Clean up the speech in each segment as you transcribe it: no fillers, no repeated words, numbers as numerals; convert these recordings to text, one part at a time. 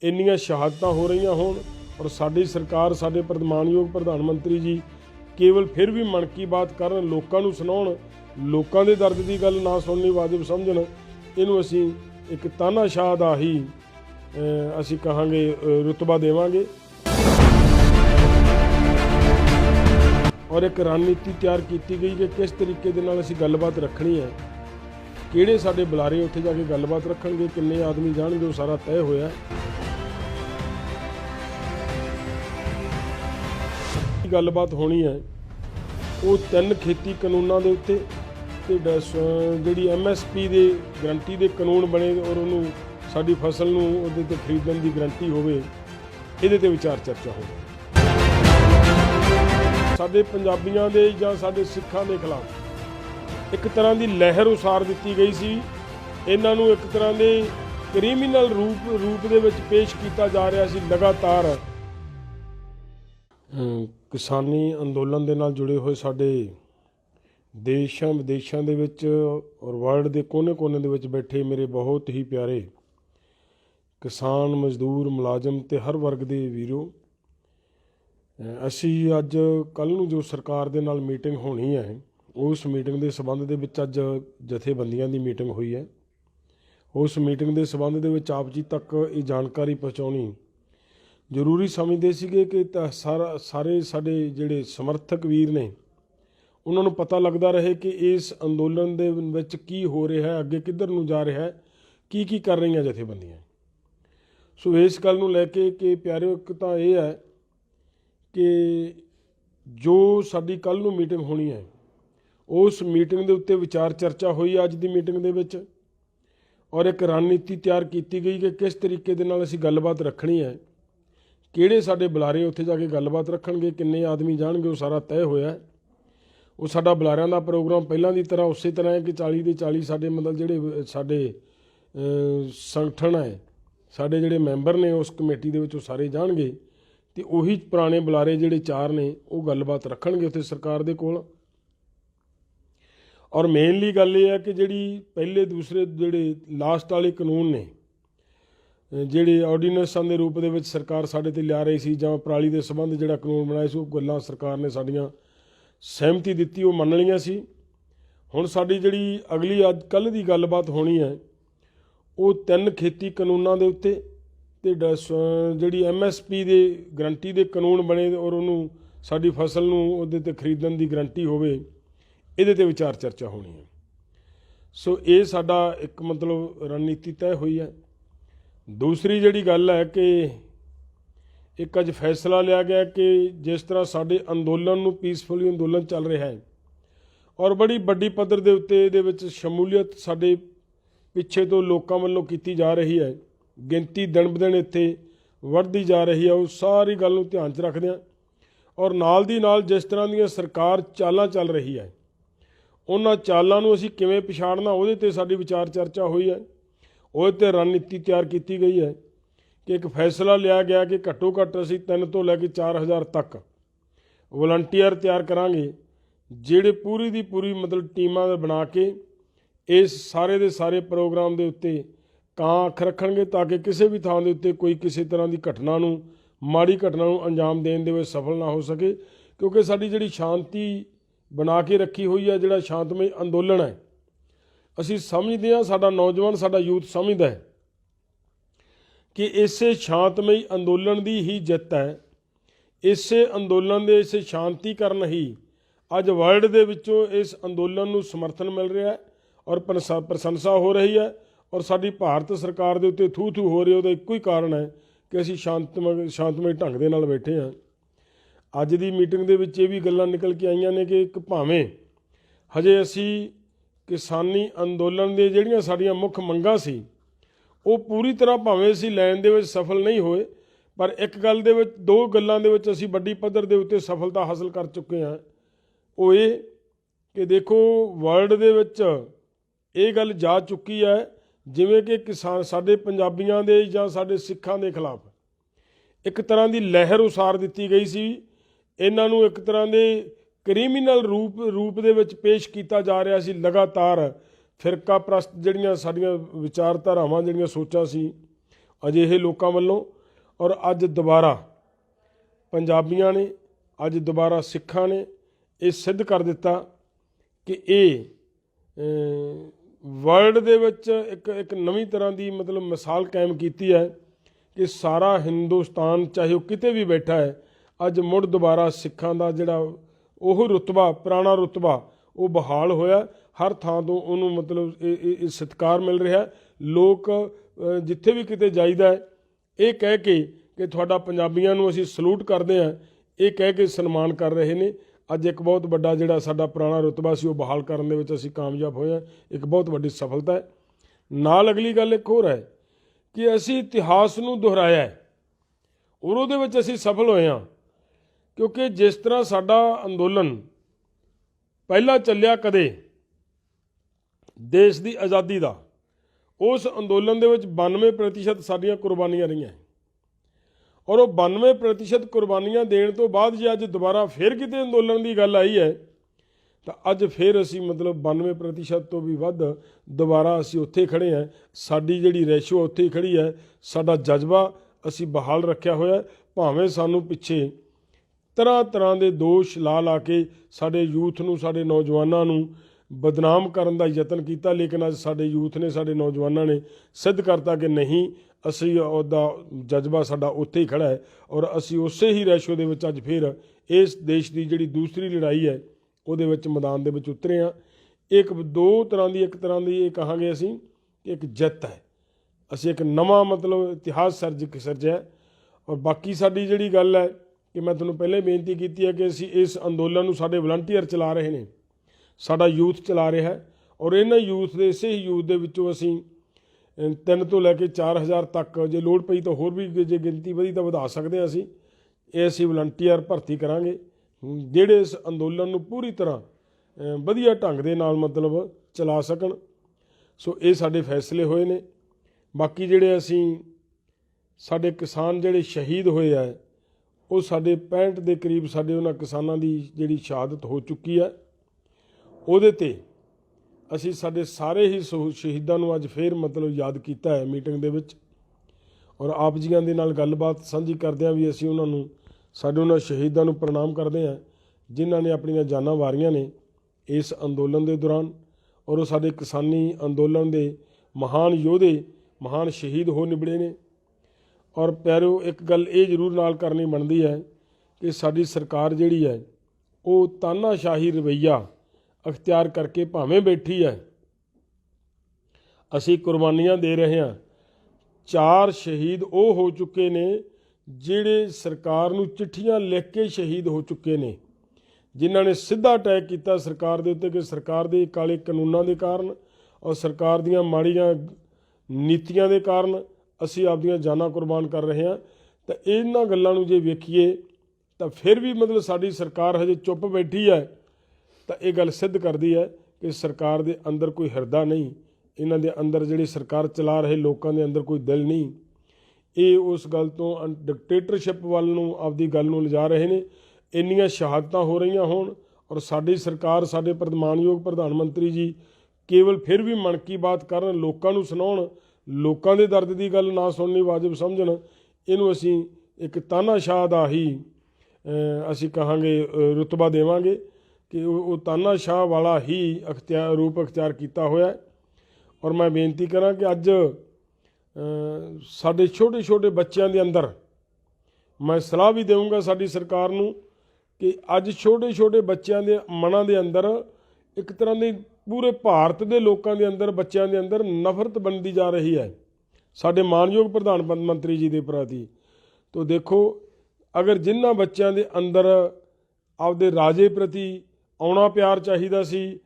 ਇੰਨੀਆਂ ਸ਼ਹਾਦਤਾਂ ਹੋ ਰਹੀਆਂ ਹੋਣ और साडी सरकार साडे मानयोग प्रधानमंत्री जी केवल फिर भी मन की बात करन, लोकां नूं सुणाउण, लोकां दे दर्द की गल ना सुननी वाजिब समझण, इहनूं असीं एक तानाशाह दा ही असीं कहांगे रुतबा देवांगे। और एक रणनीति तैयार की गई कि किस तरीके दे नाल असीं गलबात रखनी है, किहड़े साडे बुलारे उत्थे जाके गलबात रखणगे, किन्ने आदमी जाणगे, वो सारा तय होया। गलबात होनी है वो 3 खेती कानूनों के उत्ते ते जिहड़ी MSP दे गारंटी दे कानून बने और उन्होंने साडी फसल नूं उहदे ते खरीदण दी गारंटी होवे, इहदे ते विचार चर्चा होवे। साडे पंजाबियां दे जां साडे सिखां दे खिलाफ एक तरह की लहर उसार दी गई सी, इन्हां नूं एक तरह के क्रिमिनल रूप दे विच पेश किया जा रहा सी। लगातार किसानी अंदोलन दे नाल जुड़े हुए साडे देशां विदेशां दे विच और वर्ल्ड के कोने कोने दे विच बैठे मेरे बहुत ही प्यारे किसान, मजदूर, मुलाजम ते हर वर्ग के वीरों, असी अज कल नूं जो सरकार दे नाल मीटिंग होनी है, उस मीटिंग के संबंध दे विच अज जथेबंदियां दी मीटिंग हुई है। उस मीटिंग के संबंध दे विच आप जी तक ये जानकारी पहुँचाउणी जरूरी समझते सीगे कि सारे साडे जिहड़े समर्थक वीर ने उन्होंने पता लगता रहे कि इस अंदोलन दे विच की हो रहा है, अगे किधर नूं जा रहा है, की कर रही हैं जथेबंदियां। सो इस गल नूं लैके कि प्यारे एक तां इह है कि जो साडी कल नूं मीटिंग होनी है, उस मीटिंग दे उत्ते विचार चर्चा हुई अज दी मीटिंग दे विच, और एक रणनीति तैयार की गई कि किस तरीके दे नाल असीं गलबात रखनी है, किहड़े साडे बुलारे उत्थे जाके गलबात रखणगे, किन्ने आदमी जाणगे, वो सारा तय होया। वो साडा बुलारियां दा प्रोग्राम पहलां दी तरह उसे तरह है कि 40 ਦੇ 40 साडे मतलब जिहड़े साडे संगठन है, साडे जिहड़े मैंबर ने उस कमेटी दे विच सारे जाणगे ते उही पुराने बुलारे जिहड़े 4 ने वो गलबात रखणगे उत्थे सरकार दे कोल। और मेनली गल ये है कि जिहड़ी पहले दूसरे जिहड़े लास्ट वाले कानून ने ਜਿਹੜੇ ਆਰਡੀਨੈਂਸਾਂ ਦੇ रूप ਦੇ सरकार साढ़े ते लिया रही सी, जां पराली के संबंध जिहड़ा कानून बनाया सी, वो गल्लां सरकार ने साड़ियां सहमति दी, वो मन लिया सी। हुण साडी जिहड़ी अगली अज कल की गलबात होनी है वो 3 खेती कानूनों के उत्ते ते जिहड़ी MSP दे गारंटी दे कानून बने और उन्होंने साडी फसल नूं उहदे ते खरीदण दी गारंटी होवे, इहदे ते विचार चर्चा होनी है। सो ये साडा एक मतलब रणनीति तय हुई है। दूसरी जिहड़ी गल है कि एक अज फैसला लिया गया कि जिस तरह साडे अंदोलन नूं पीसफुली अंदोलन चल रहा है और बड़ी वड्डी पद्धर दे उत्ते इहदे विच शमूलीयत साडे पिछे तो लोकां वल्लों कीती जा रही है, गिनती दिन ब दिन इत्थे वधदी जा रही है, उस सारी गल नूं ध्यान च रखदे और नाल दी नाल जिस तरह दी सरकार चालां चल रही है, उन्हां चालां नूं असीं किवें पछाड़ना, उहदे ते साडी विचार चर्चा हुई है। ਉਹਦੇ रणनीति तैयार की गई है कि एक फैसला लिया गया कि घट्टो घट्ट असीं 3 ਤੋਂ ਲੈ ਕੇ 4000 तक वॉलंटियर तैयार करांगे, ਜਿਹੜੇ पूरी दी पूरी मतलब टीमां बना के इस सारे दे सारे प्रोग्राम के उत्ते ਕਾਂ ਅੱਖ रखणगे ताकि किसी भी थां दे उत्ते कोई किसी तरह की घटना नूं माड़ी घटना नूं अंजाम देण दे विच सफल ना हो सके। क्योंकि साडी जिहड़ी शांति बना के रखी हुई है, जिहड़ा शांतमई अंदोलन है, असी समझते हैं, साडा नौजवान साडा यूथ समझदा है कि इसे शांतमई अंदोलन की ही जित है। इसे अंदोलन दे इसे शांतिकरण ही अज वर्ल्ड दे विचों इस अंदोलन नूं समर्थन मिल रहा है और प्रशंसा हो रही है। और साडी भारत सरकार दे उत्ते थू थू हो रही है, उहदा इक्को ही कारण है कि असी शांतमई ढंग दे नाल बैठे हाँ। अज दी मीटिंग दे विच ये भी गल्लां निकल के आईयां ने कि एक भावें हजे असी किसानी अंदोलन दे जिहड़ियां साडीआं मुख मंगां सी वो पूरी तरह भावें असीं लैण दे विच सफल नहीं होए, पर एक गल दे विच 2 गल्लां दे विच असीं वड्डी पद्धर दे उत्ते सफलता हासिल कर चुके हैं। वो ये कि देखो वर्ल्ड दे विच ये गल जा चुकी है जिवें कि किसान साडे पंजाबियां दे जां साडे सिखां दे खिलाफ एक तरह की लहर उसार दी गई सी। इन्हां नूं एक तरह के क्रिमिनल रूप दे विच पेश किया जा रहा सी। लगातार फिरका प्रस्त जिहड़ियां साडीआं विचारधारावां जिहड़ियां सोचां सी ਅਜਿਹੇ ਲੋਕਾਂ ਵੱਲੋਂ। ਔਰ ਅੱਜ ਦੁਬਾਰਾ ਪੰਜਾਬੀਆਂ ਨੇ, ਅੱਜ ਦੁਬਾਰਾ ਸਿੱਖਾਂ ਨੇ ਇਹ ਸਿੱਧ ਕਰ ਦਿੱਤਾ ਕਿ ਇਹ ਵਰਲਡ ਦੇ ਵਿੱਚ ਇੱਕ ਨਵੀਂ ਤਰ੍ਹਾਂ ਦੀ ਮਤਲਬ ਮਿਸਾਲ ਕਾਇਮ ਕੀਤੀ ਹੈ ਕਿ ਸਾਰਾ ਹਿੰਦੁਸਤਾਨ ਚਾਹੇ ਉਹ ਕਿਤੇ ਵੀ ਬੈਠਾ ਹੈ, ਅੱਜ ਮੁੜ ਦੁਬਾਰਾ ਸਿੱਖਾਂ ਦਾ ਜਿਹੜਾ ਉਹ ਰੁਤਬਾ, ਪੁਰਾਣਾ ਰੁਤਬਾ ਉਹ ਬਹਾਲ ਹੋਇਆ। ਹਰ ਥਾਂ ਤੋਂ ਉਹਨੂੰ ਮਤਲਬ ਇਹ ਸਤਿਕਾਰ ਮਿਲ ਰਿਹਾ। ਲੋਕ ਜਿੱਥੇ ਵੀ ਕਿਤੇ ਜਾਈਦਾ ਹੈ ਇਹ ਕਹਿ ਕੇ ਕਿ ਤੁਹਾਡਾ ਪੰਜਾਬੀਆਂ ਨੂੰ ਅਸੀਂ ਸਲੂਟ ਕਰਦੇ ਹਾਂ, ਇਹ ਕਹਿ ਕੇ ਸਨਮਾਨ ਕਰ ਰਹੇ ਨੇ। ਅੱਜ ਇੱਕ ਬਹੁਤ ਵੱਡਾ ਜਿਹੜਾ ਸਾਡਾ ਪੁਰਾਣਾ ਰੁਤਬਾ ਸੀ ਉਹ ਬਹਾਲ ਕਰਨ ਦੇ ਵਿੱਚ ਅਸੀਂ ਕਾਮਯਾਬ ਹੋਏ ਹਾਂ, ਇੱਕ ਬਹੁਤ ਵੱਡੀ ਸਫਲਤਾ ਹੈ। ਨਾਲ ਅਗਲੀ ਗੱਲ ਇੱਕ ਹੋਰ ਹੈ ਕਿ ਅਸੀਂ ਇਤਿਹਾਸ ਨੂੰ ਦੁਹਰਾਇਆ ਹੈ ਔਰ ਉਹਦੇ ਵਿੱਚ ਅਸੀਂ ਸਫਲ ਹੋਏ ਹਾਂ, ਕਿਉਂਕਿ ਜਿਸ ਤਰ੍ਹਾਂ ਸਾਡਾ ਅੰਦੋਲਨ ਪਹਿਲਾਂ ਚੱਲਿਆ ਕਦੇ ਦੇਸ਼ ਦੀ ਆਜ਼ਾਦੀ ਦਾ, ਉਸ ਅੰਦੋਲਨ ਦੇ ਵਿੱਚ 92% ਸਾਡੀਆਂ ਕੁਰਬਾਨੀਆਂ ਰਹੀਆਂ ਔਰ ਉਹ 92% ਕੁਰਬਾਨੀਆਂ ਦੇਣ ਤੋਂ ਬਾਅਦ ਜੇ ਅੱਜ ਦੁਬਾਰਾ ਫਿਰ ਕਿਤੇ ਅੰਦੋਲਨ ਦੀ ਗੱਲ ਆਈ ਹੈ ਤਾਂ ਅੱਜ ਫਿਰ ਅਸੀਂ ਮਤਲਬ 92% ਤੋਂ ਵੀ ਵੱਧ ਦੁਬਾਰਾ ਅਸੀਂ ਉੱਥੇ ਖੜ੍ਹੇ ਹਾਂ। ਸਾਡੀ ਜਿਹੜੀ ਰੇਸ਼ੋ ਉੱਥੇ ਹੀ ਖੜ੍ਹੀ ਹੈ। ਸਾਡਾ ਜਜ਼ਬਾ ਅਸੀਂ ਬਹਾਲ ਰੱਖਿਆ ਹੋਇਆ, ਭਾਵੇਂ ਸਾਨੂੰ ਪਿੱਛੇ ਤਰ੍ਹਾਂ ਤਰ੍ਹਾਂ ਦੇ ਦੋਸ਼ ਲਾ ਕੇ ਸਾਡੇ ਯੂਥ ਨੂੰ, ਸਾਡੇ ਨੌਜਵਾਨਾਂ ਨੂੰ ਬਦਨਾਮ ਕਰਨ ਦਾ ਯਤਨ ਕੀਤਾ, ਲੇਕਿਨ ਅੱਜ ਸਾਡੇ ਯੂਥ ਨੇ, ਸਾਡੇ ਨੌਜਵਾਨਾਂ ਨੇ ਸਿੱਧ ਕਰਤਾ ਕਿ ਨਹੀਂ, ਅਸੀਂ ਉਹਦਾ ਜਜ਼ਬਾ ਸਾਡਾ ਉੱਥੇ ਹੀ ਖੜ੍ਹਾ ਹੈ ਔਰ ਅਸੀਂ ਉਸੇ ਹੀ ਰੇਸ਼ੋ ਦੇ ਵਿੱਚ ਅੱਜ ਫਿਰ ਇਸ ਦੇਸ਼ ਦੀ ਜਿਹੜੀ ਦੂਸਰੀ ਲੜਾਈ ਹੈ ਉਹਦੇ ਵਿੱਚ ਮੈਦਾਨ ਦੇ ਵਿੱਚ ਉਤਰੇ ਹਾਂ। ਇੱਕ ਤਰ੍ਹਾਂ ਦੀ ਇਹ ਕਹਾਂਗੇ ਅਸੀਂ ਕਿ ਇੱਕ ਜਿੱਤ ਹੈ। ਅਸੀਂ ਇੱਕ ਨਵਾਂ ਮਤਲਬ ਇਤਿਹਾਸ ਸਿਰਜਿਆ। ਔਰ ਬਾਕੀ ਸਾਡੀ ਜਿਹੜੀ ਗੱਲ ਹੈ ਕਿ ਮੈਂ ਤੁਹਾਨੂੰ ਪਹਿਲੇ ਬੇਨਤੀ ਕੀਤੀ ਹੈ ਕਿ ਅਸੀਂ ਇਸ ਅੰਦੋਲਨ ਨੂੰ ਸਾਡੇ ਵਲੰਟੀਅਰ ਚਲਾ ਰਹੇ ਨੇ, ਸਾਡਾ ਯੂਥ ਚਲਾ ਰਿਹਾ ਹੈ ਔਰ ਇਹਨਾਂ ਯੂਥ ਦੇ ਇਸੇ ਹੀ ਯੂਥ ਦੇ ਵਿੱਚੋਂ ਅਸੀਂ 3 ਤੋਂ ਲੈ ਕੇ 4000 ਤੱਕ, ਜੇ ਲੋੜ ਪਈ ਤਾਂ ਹੋਰ ਵੀ ਜੇ ਗਿਣਤੀ ਵਧੀ ਤਾਂ ਵਧਾ ਸਕਦੇ ਹਾਂ ਅਸੀਂ। ਇਹ ਅਸੀਂ ਵਲੰਟੀਅਰ ਭਰਤੀ ਕਰਾਂਗੇ ਜਿਹੜੇ ਇਸ ਅੰਦੋਲਨ ਨੂੰ ਪੂਰੀ ਤਰ੍ਹਾਂ ਵਧੀਆ ਢੰਗ ਦੇ ਨਾਲ ਮਤਲਬ ਚਲਾ ਸਕਣ। ਸੋ ਇਹ ਸਾਡੇ ਫੈਸਲੇ ਹੋਏ ਨੇ। ਬਾਕੀ ਜਿਹੜੇ ਸਾਡੇ ਕਿਸਾਨ ਜਿਹੜੇ ਸ਼ਹੀਦ ਹੋਏ ਹੈ ਉਹ ਸਾਡੇ 65 ਦੇ ਕਰੀਬ ਸਾਡੇ ਉਹਨਾਂ ਕਿਸਾਨਾਂ ਦੀ ਜਿਹੜੀ ਸ਼ਹਾਦਤ ਹੋ ਚੁੱਕੀ ਹੈ। ਉਹਦੇ 'ਤੇ ਅਸੀਂ ਸਾਡੇ ਸਾਰੇ ਹੀ ਸ਼ਹੀਦਾਂ ਨੂੰ ਅੱਜ ਫੇਰ ਮਤਲਬ ਯਾਦ ਕੀਤਾ ਹੈ ਮੀਟਿੰਗ ਦੇ ਵਿੱਚ ਔਰ ਆਪ ਜੀਆਂ ਦੇ ਨਾਲ ਗੱਲਬਾਤ ਸਾਂਝੀ ਕਰਦਿਆਂ ਵੀ ਅਸੀਂ ਉਹਨਾਂ ਸ਼ਹੀਦਾਂ ਨੂੰ ਪ੍ਰਣਾਮ ਕਰਦੇ ਹਾਂ ਜਿਨ੍ਹਾਂ ਨੇ ਆਪਣੀਆਂ ਜਾਨਾਂ ਵਾਰੀਆਂ ਨੇ ਇਸ ਅੰਦੋਲਨ ਦੇ ਦੌਰਾਨ ਔਰ ਉਹ ਸਾਡੇ ਕਿਸਾਨੀ ਅੰਦੋਲਨ ਦੇ ਮਹਾਨ ਯੋਧੇ, ਮਹਾਨ ਸ਼ਹੀਦ ਹੋ ਨਿਬੜੇ ਨੇ। ਔਰ ਪਿਆਰਿਓ, ਇੱਕ ਗੱਲ ਇਹ ਜ਼ਰੂਰ ਨਾਲ ਕਰਨੀ ਬਣਦੀ ਹੈ ਕਿ ਸਾਡੀ ਸਰਕਾਰ ਜਿਹੜੀ ਹੈ ਉਹ ਤਾਨਾਸ਼ਾਹੀ ਰਵੱਈਆ ਅਖਤਿਆਰ ਕਰਕੇ ਭਾਵੇਂ ਬੈਠੀ ਹੈ, ਅਸੀਂ ਕੁਰਬਾਨੀਆਂ ਦੇ ਰਹੇ ਹਾਂ। 4 ਸ਼ਹੀਦ ਉਹ ਹੋ ਚੁੱਕੇ ਨੇ ਜਿਹੜੇ ਸਰਕਾਰ ਨੂੰ ਚਿੱਠੀਆਂ ਲਿਖ ਕੇ ਸ਼ਹੀਦ ਹੋ ਚੁੱਕੇ ਨੇ, ਜਿਨ੍ਹਾਂ ਨੇ ਸਿੱਧਾ ਅਟੈਕ ਕੀਤਾ ਸਰਕਾਰ ਦੇ ਉੱਤੇ ਕਿ ਸਰਕਾਰ ਦੇ ਕਾਲੇ ਕਾਨੂੰਨਾਂ ਦੇ ਕਾਰਨ ਔਰ ਸਰਕਾਰ ਦੀਆਂ ਮਾੜੀਆਂ ਨੀਤੀਆਂ ਦੇ ਕਾਰਨ ਅਸੀਂ ਆਪਦੀਆਂ ਜਾਨਾਂ ਕੁਰਬਾਨ ਕਰ ਰਹੇ ਹਾਂ। ਤਾਂ ਇਹਨਾਂ ਗੱਲਾਂ ਨੂੰ ਜੇ ਵੇਖੀਏ ਤਾਂ ਫਿਰ ਵੀ ਮਤਲਬ ਸਾਡੀ ਸਰਕਾਰ ਹਜੇ ਚੁੱਪ ਬੈਠੀ ਹੈ, ਤਾਂ ਇਹ ਗੱਲ ਸਿੱਧ ਕਰਦੀ ਹੈ ਕਿ ਸਰਕਾਰ ਦੇ ਅੰਦਰ ਕੋਈ ਹਿਰਦਾ ਨਹੀਂ, ਇਹਨਾਂ ਦੇ ਅੰਦਰ ਜਿਹੜੀ ਸਰਕਾਰ ਚਲਾ ਰਹੇ ਲੋਕਾਂ ਦੇ ਅੰਦਰ ਕੋਈ ਦਿਲ ਨਹੀਂ। ਇਹ ਉਸ ਗੱਲ ਤੋਂ ਡਿਕਟੇਟਰਸ਼ਿਪ ਵੱਲ ਨੂੰ ਆਪਦੀ ਗੱਲ ਨੂੰ ਲਿਜਾ ਰਹੇ ਨੇ। ਇੰਨੀਆਂ ਸ਼ਹਾਦਤਾਂ ਹੋ ਰਹੀਆਂ ਹੋਣ ਔਰ ਸਾਡੀ ਸਰਕਾਰ, ਸਾਡੇ ਮਾਣਯੋਗ ਪ੍ਰਧਾਨ ਮੰਤਰੀ ਜੀ ਕੇਵਲ ਫਿਰ ਵੀ ਮਨ ਕੀ ਬਾਤ ਕਰਨ, ਲੋਕਾਂ ਨੂੰ ਸੁਣਾਉਣ, ਲੋਕਾਂ ਦੇ ਦਰਦ ਦੀ ਗੱਲ ਨਾ ਸੁਣਨੀ ਵਾਜਬ ਸਮਝਣ, ਇਹਨੂੰ ਅਸੀਂ ਇੱਕ ਤਾਨਾਸ਼ਾਹ ਦਾ ਹੀ ਅਸੀਂ ਕਹਾਂਗੇ ਰੁਤਬਾ ਦੇਵਾਂਗੇ ਕਿ ਉਹ ਤਾਨਾਸ਼ਾਹ ਵਾਲਾ ਹੀ ਰੂਪ ਅਖਤਿਆਰ ਕੀਤਾ ਹੋਇਆ। ਔਰ ਮੈਂ ਬੇਨਤੀ ਕਰਾਂ ਕਿ ਅੱਜ ਸਾਡੇ ਛੋਟੇ ਛੋਟੇ ਬੱਚਿਆਂ ਦੇ ਅੰਦਰ ਮੈਂ ਸਲਾਹ ਵੀ ਦੇਵਾਂਗਾ ਸਾਡੀ ਸਰਕਾਰ ਨੂੰ ਕਿ ਅੱਜ ਛੋਟੇ ਛੋਟੇ ਬੱਚਿਆਂ ਦੇ ਮਨਾਂ ਦੇ ਅੰਦਰ ਇੱਕ ਤਰ੍ਹਾਂ ਦੀ ਪੂਰੇ ਭਾਰਤ ਦੇ ਲੋਕਾਂ ਦੇ ਅੰਦਰ, ਬੱਚਿਆਂ ਦੇ ਅੰਦਰ ਨਫ਼ਰਤ ਬਣਦੀ ਜਾ ਰਹੀ ਹੈ ਸਾਡੇ ਮਾਣਯੋਗ ਪ੍ਰਧਾਨ ਮੰਤਰੀ ਜੀ ਦੇ ਪ੍ਰਤੀ। ਤੋ ਦੇਖੋ, ਅਗਰ ਜਿਨ੍ਹਾਂ ਬੱਚਿਆਂ ਦੇ ਅੰਦਰ ਆਪਦੇ ਰਾਜੇ ਪ੍ਰਤੀ ਆਉਣਾ ਪਿਆਰ ਚਾਹੀਦਾ ਸੀ,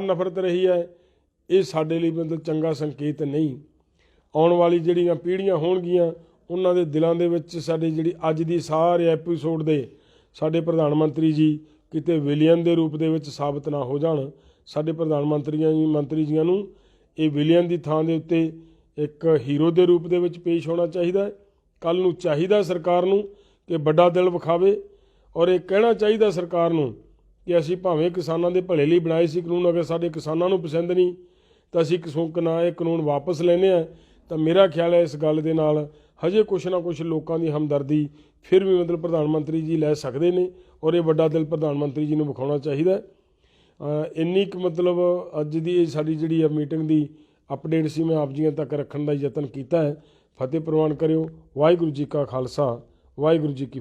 ਨਫ਼ਰਤ ਰਹੀ ਹੈ, ਇਹ ਸਾਡੇ ਲਈ ਮਤਲਬ ਚੰਗਾ ਸੰਕੇਤ ਨਹੀਂ। ਆਉਣ ਵਾਲੀ ਜਿਹੜੀਆਂ ਪੀੜ੍ਹੀਆਂ ਹੋਣਗੀਆਂ ਉਹਨਾਂ ਦੇ ਦਿਲਾਂ ਦੇ ਵਿੱਚ ਸਾਡੇ ਜਿਹੜੀ ਅੱਜ ਦੀ ਸਾਰੇ ਐਪੀਸੋਡ ਦੇ ਸਾਡੇ ਪ੍ਰਧਾਨ ਮੰਤਰੀ ਜੀ ਕਿਤੇ ਵਿਲੀਅਨ ਦੇ ਰੂਪ ਦੇ ਵਿੱਚ ਸਾਬਤ ਨਾ ਹੋ ਜਾਣ। ਸਾਡੇ ਪ੍ਰਧਾਨ ਮੰਤਰੀ ਜੀਆਂ ਨੂੰ ਇਹ ਵਿਲੀਅਨ ਦੀ ਥਾਂ ਦੇ ਉੱਤੇ ਇੱਕ ਹੀਰੋ ਦੇ ਰੂਪ ਦੇ ਵਿੱਚ ਪੇਸ਼ ਹੋਣਾ ਚਾਹੀਦਾ ਹੈ। ਕੱਲ੍ਹ ਨੂੰ ਚਾਹੀਦਾ ਸਰਕਾਰ ਨੂੰ ਕਿ ਵੱਡਾ ਦਿਲ ਵਿਖਾਵੇ ਔਰ ਇਹ ਕਹਿਣਾ ਚਾਹੀਦਾ ਸਰਕਾਰ ਨੂੰ ਕਿ ਅਸੀਂ ਭਾਵੇਂ ਕਿਸਾਨਾਂ ਦੇ ਭਲੇ ਲਈ ਬਣਾਏ ਸੀ ਕਾਨੂੰਨ, ਅਗਰ ਸਾਡੇ ਕਿਸਾਨਾਂ ਨੂੰ ਪਸੰਦ ਨਹੀਂ ਤਾਂ ਅਸੀਂ ਇਹ ਕਾਨੂੰਨ ਵਾਪਸ ਲੈਂਦੇ ਹਾਂ। ਤਾਂ ਮੇਰਾ ਖਿਆਲ ਹੈ ਇਸ ਗੱਲ ਦੇ ਨਾਲ ਹਜੇ ਕੁਛ ਨਾ ਕੁਛ ਲੋਕਾਂ ਦੀ ਹਮਦਰਦੀ ਫਿਰ ਵੀ ਮਤਲਬ ਪ੍ਰਧਾਨ ਮੰਤਰੀ ਜੀ ਲੈ ਸਕਦੇ ਨੇ, ਔਰ ਇਹ ਵੱਡਾ ਦਿਲ ਪ੍ਰਧਾਨ ਮੰਤਰੀ ਜੀ ਨੂੰ ਵਿਖਾਉਣਾ ਚਾਹੀਦਾ। ਇੰਨੀ ਕੁ ਮਤਲਬ ਅੱਜ ਦੀ ਇਹ ਸਾਡੀ ਜਿਹੜੀ ਮੀਟਿੰਗ ਦੀ ਅਪਡੇਟ ਸੀ, ਮੈਂ ਆਪ ਜੀਆਂ ਤੱਕ ਰੱਖਣ ਦਾ ਯਤਨ ਕੀਤਾ ਹੈ। ਫਤਿਹ ਪ੍ਰਵਾਨ ਕਰਿਓ। ਵਾਹਿਗੁਰੂ ਜੀ ਕਾ ਖਾਲਸਾ, ਵਾਹਿਗੁਰੂ ਜੀ ਕੀ ਫਤਿਹ।